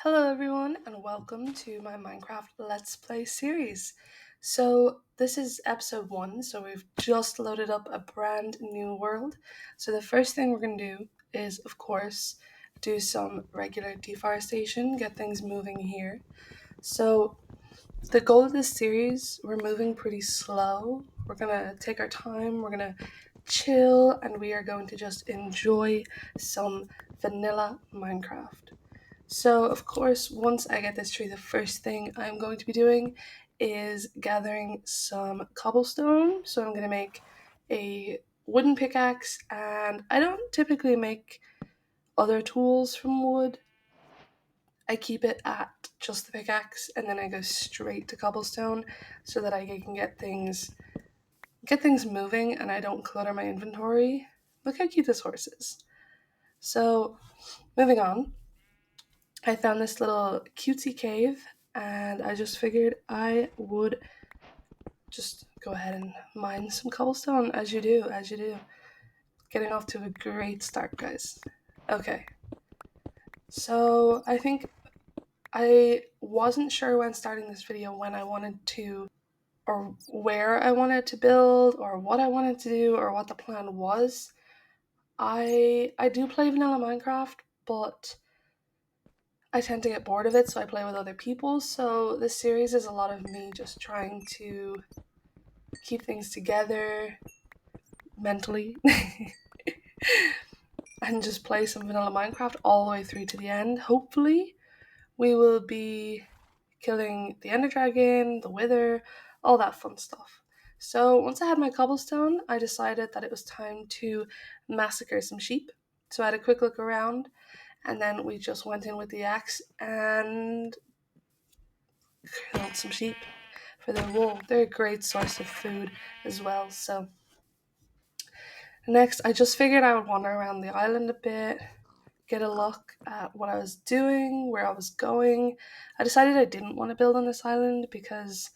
Hello, everyone, and welcome to my Minecraft Let's Play series. So, this is episode 1, so we've just loaded up a brand new world. So, the first thing we're going to do is, of course, do some regular deforestation, get things moving here. So, the goal of this series, we're moving pretty slow. We're going to take our time, we're going to chill, and we are going to just enjoy some vanilla Minecraft. So, of course, once I get this tree, the first thing I'm going to be doing is gathering some cobblestone. So, I'm going to make a wooden pickaxe, and I don't typically make other tools from wood. I keep it at just the pickaxe, and then I go straight to cobblestone so that I can get things moving and I don't clutter my inventory. Look how cute this horse is. So, moving on. I found this little cutesy cave and I just figured I would just go ahead and mine some cobblestone as you do. Getting off to a great start, guys. Okay, so I think I wasn't sure when starting this video when I wanted to, or where I wanted to build, or what I wanted to do, or what the plan was. I do play vanilla Minecraft, but I tend to get bored of it, so I play with other people. So this series is a lot of me just trying to keep things together mentally and just play some vanilla Minecraft all the way through to the end. Hopefully, we will be killing the Ender Dragon, the Wither, all that fun stuff. So once I had my cobblestone, I decided that it was time to massacre some sheep. So I had a quick look around, and then we just went in with the axe and killed some sheep for their wool. They're a great source of food as well. So next, I just figured I would wander around the island a bit, get a look at what I was doing, where I was going. I decided I didn't want to build on this island because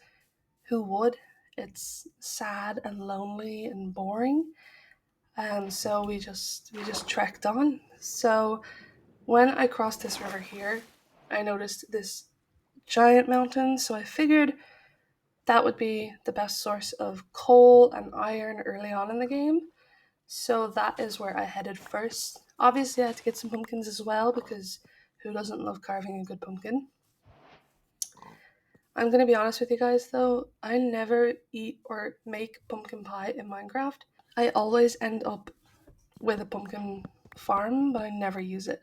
who would? It's sad and lonely and boring. And so we just trekked on. So when I crossed this river here, I noticed this giant mountain. So I figured that would be the best source of coal and iron early on in the game. So that is where I headed first. Obviously, I had to get some pumpkins as well because who doesn't love carving a good pumpkin? I'm gonna be honest with you guys though, I never eat or make pumpkin pie in Minecraft. I always end up with a pumpkin farm, but I never use it.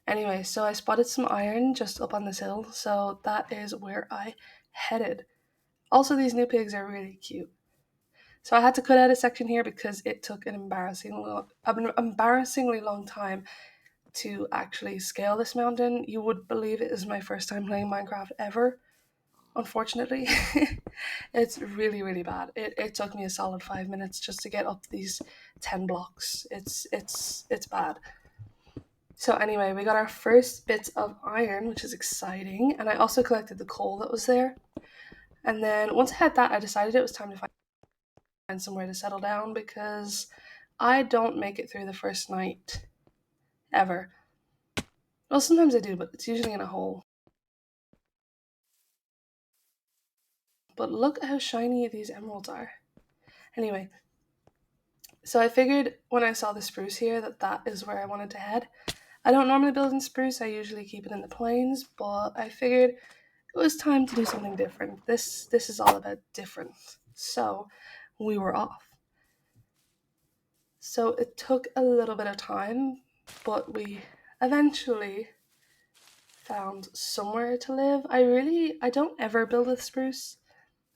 Anyway, so I spotted some iron just up on this hill, so that is where I headed. Also, these new pigs are really cute. So I had to cut out a section here because it took an embarrassingly long time to actually scale this mountain. You would believe it is my first time playing Minecraft ever. Unfortunately, it's really really bad. It took me a solid 5 minutes just to get up these 10 blocks. It's bad. So anyway, we got our first bits of iron, which is exciting, and I also collected the coal that was there. And then once I had that, I decided it was time to find somewhere to settle down because I don't make it through the first night ever. Well, sometimes I do, but it's usually in a hole. But look how shiny these emeralds are. Anyway, so I figured when I saw the spruce here that that is where I wanted to head. I don't normally build in spruce, I usually keep it in the plains, but I figured it was time to do something different. This is all about different. So we were off. So it took a little bit of time, but we eventually found somewhere to live. I don't ever build with spruce.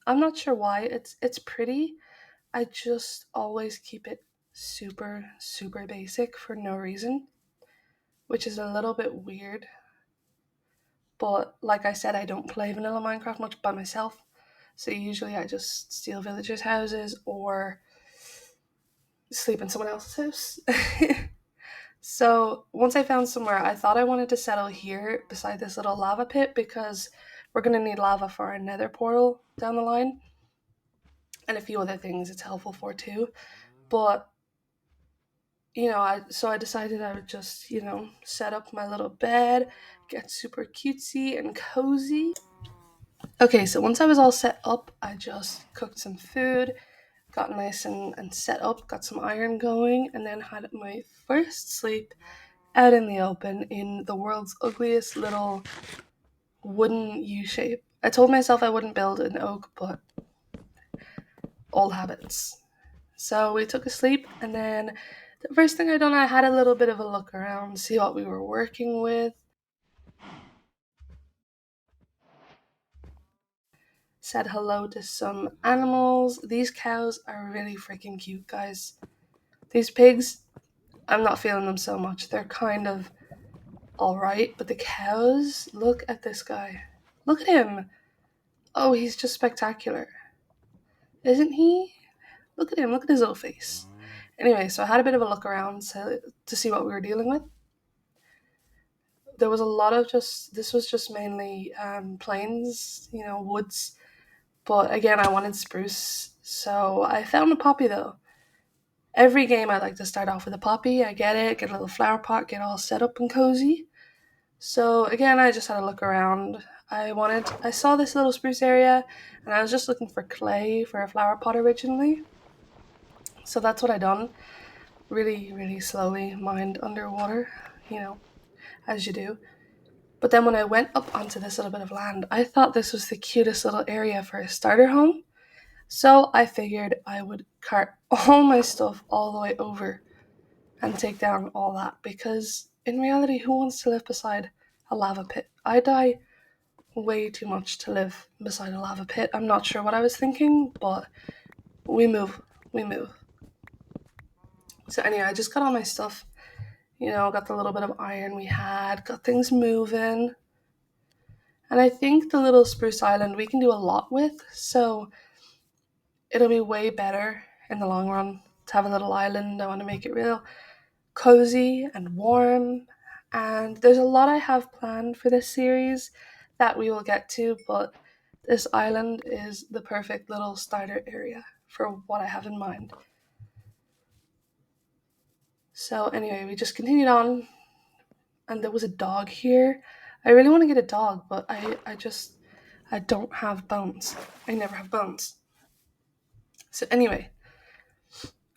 I'm not sure why. It's pretty. I just always keep it super super basic for no reason, which is a little bit weird. But like I said, I don't play vanilla Minecraft much by myself. So usually I just steal villagers' houses or sleep in someone else's house. So once I found somewhere, I thought I wanted to settle here beside this little lava pit because we're gonna need lava for our nether portal down the line and a few other things it's helpful for too. But I decided I would just, set up my little bed, get super cutesy and cozy. Okay, so once I was all set up, I just cooked some food, got nice and set up, got some iron going, and then had my first sleep out in the open in the world's ugliest little wooden U shape. I told myself I wouldn't build an oak, but old habits. So we took a sleep, and then the first thing I done, I had a little bit of a look around, see what we were working with. Said hello to some animals. These cows are really freaking cute, guys. These pigs, I'm not feeling them so much. They're kind of alright, but the cows, look at this guy. Look at him. Oh, he's just spectacular. Isn't he? Look at him. Look at his little face. Anyway, so I had a bit of a look around to see what we were dealing with. There was a lot of this was just mainly plains, woods. But again, I wanted spruce. So I found a poppy though. Every game I like to start off with a poppy. I get a little flower pot, get all set up and cozy. So again, I just had a look around. I saw this little spruce area, and I was just looking for clay for a flower pot originally. So that's what I done. Really, really slowly mined underwater, as you do. But then when I went up onto this little bit of land, I thought this was the cutest little area for a starter home. So I figured I would cart all my stuff all the way over and take down all that, because in reality, who wants to live beside a lava pit? I die way too much to live beside a lava pit. I'm not sure what I was thinking, but we move. We move. So anyway, I just got all my stuff, got the little bit of iron we had, got things moving. And I think the little spruce island we can do a lot with, so it'll be way better in the long run to have a little island. I want to make it real cozy and warm. And there's a lot I have planned for this series that we will get to, but this island is the perfect little starter area for what I have in mind. So anyway, we just continued on, and there was a dog here. I really want to get a dog, but I don't have bones. I never have bones. So anyway,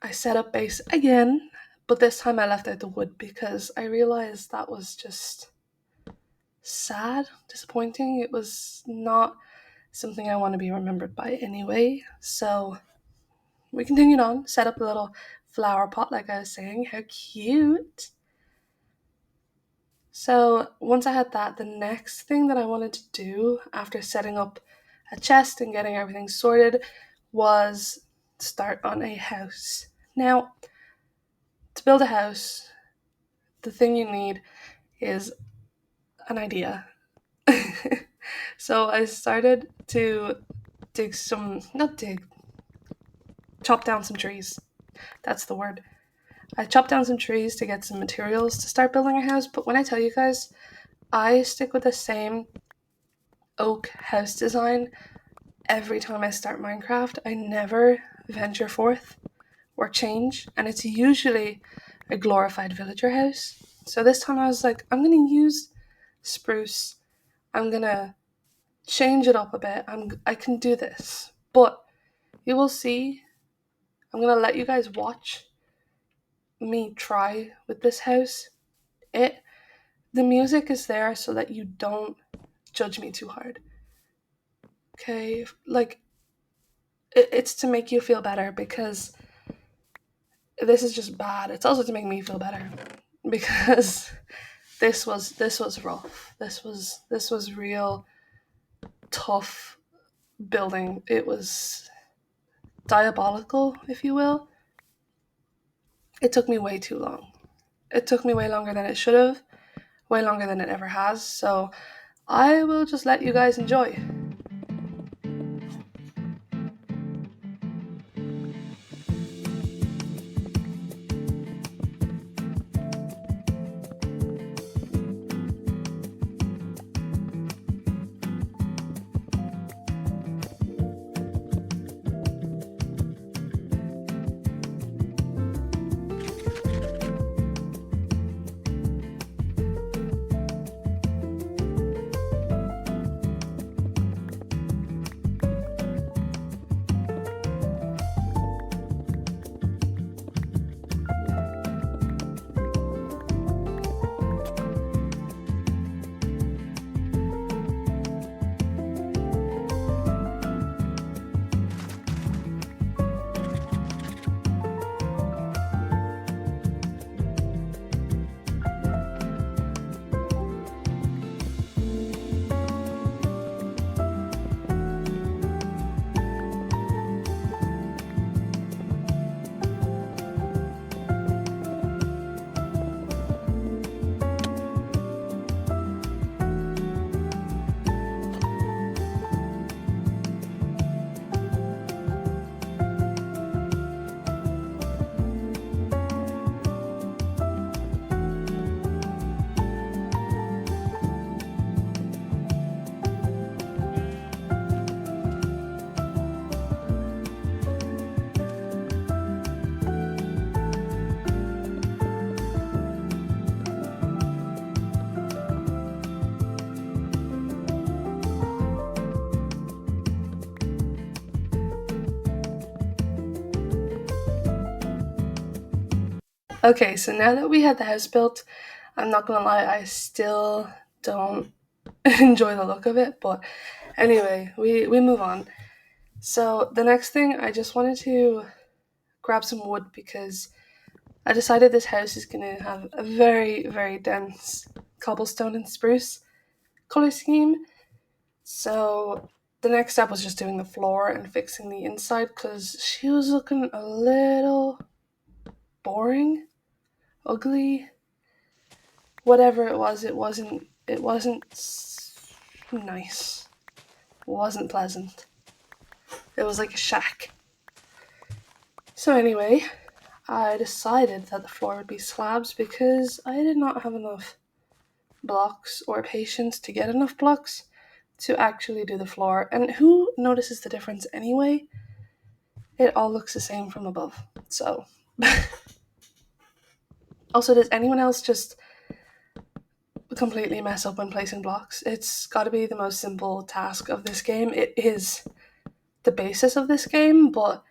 I set up base again, but this time I left out the wood because I realized that was just sad, disappointing. It was not something I want to be remembered by anyway. So we continued on, set up a little flower pot, like I was saying. How cute. So once I had that, the next thing that I wanted to do after setting up a chest and getting everything sorted was start on a house. Now, to build a house, the thing you need is an idea. So I started to chop down some trees. That's the word. I chopped down some trees to get some materials to start building a house, but when I tell you guys, I stick with the same oak house design every time I start Minecraft. I never venture forth or change, and it's usually a glorified villager house. So this time I was like, I'm gonna use spruce. I'm gonna change it up a bit. I can do this. But you will see, I'm gonna let you guys watch me try with this house. The music is there so that you don't judge me too hard. Okay? Like, it's to make you feel better, because this is just bad. It's also to make me feel better, because this was rough. This was real tough building. It was diabolical, if you will. It took me way too long. It took me way longer than it should have, way longer than it ever has. So I will just let you guys enjoy. Okay, so now that we had the house built, I'm not gonna lie, I still don't enjoy the look of it, but anyway, we move on. So the next thing, I just wanted to grab some wood because I decided this house is gonna have a very, very dense cobblestone and spruce color scheme. So the next step was just doing the floor and fixing the inside because she was looking a little boring, ugly, whatever it was. It wasn't nice. It wasn't pleasant. It was like a shack. So anyway, I decided that the floor would be slabs because I did not have enough blocks or patience to get enough blocks to actually do the floor. And who notices the difference anyway? It all looks the same from above. So, also, does anyone else just completely mess up when placing blocks? It's got to be the most simple task of this game. It is the basis of this game, but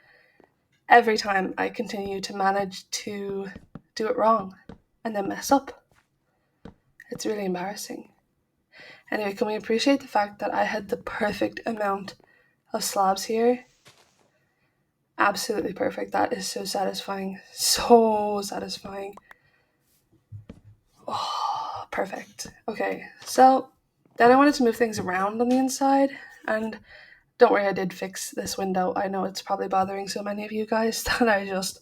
every time I continue to manage to do it wrong and then mess up. It's really embarrassing. Anyway, can we appreciate the fact that I had the perfect amount of slabs here? Absolutely perfect. That is so satisfying. So satisfying. Oh, perfect. Okay, so then I wanted to move things around on the inside, and don't worry, I did fix this window. I know it's probably bothering so many of you guys that I just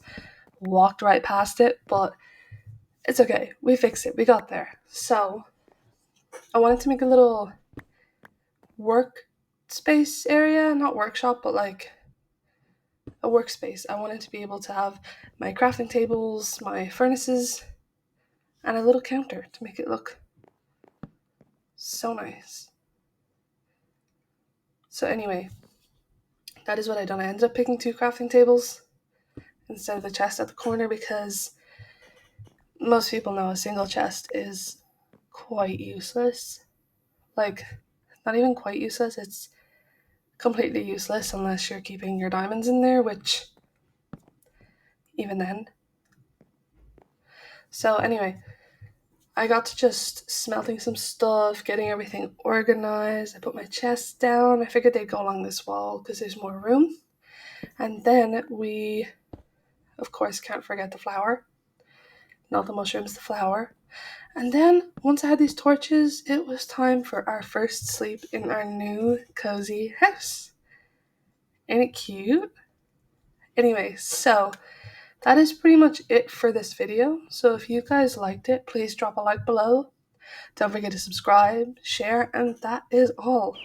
walked right past it, but it's okay. We fixed it. We got there. So I wanted to make a little workspace area, not workshop, but like a workspace. I wanted to be able to have my crafting tables, my furnaces, and a little counter to make it look so nice. So anyway, that is what I done. I ended up picking 2 crafting tables instead of the chest at the corner because most people know a single chest is quite useless. Like, not even quite useless, it's completely useless unless you're keeping your diamonds in there, which, even then. So anyway, I got to just smelting some stuff, getting everything organized. I put my chests down. I figured they'd go along this wall because there's more room. And then we, of course, can't forget the flour. Not the mushrooms, the flour. And then, once I had these torches, it was time for our first sleep in our new cozy house. Ain't it cute? Anyway, so that is pretty much it for this video. So if you guys liked it, please drop a like below. Don't forget to subscribe, share, and that is all.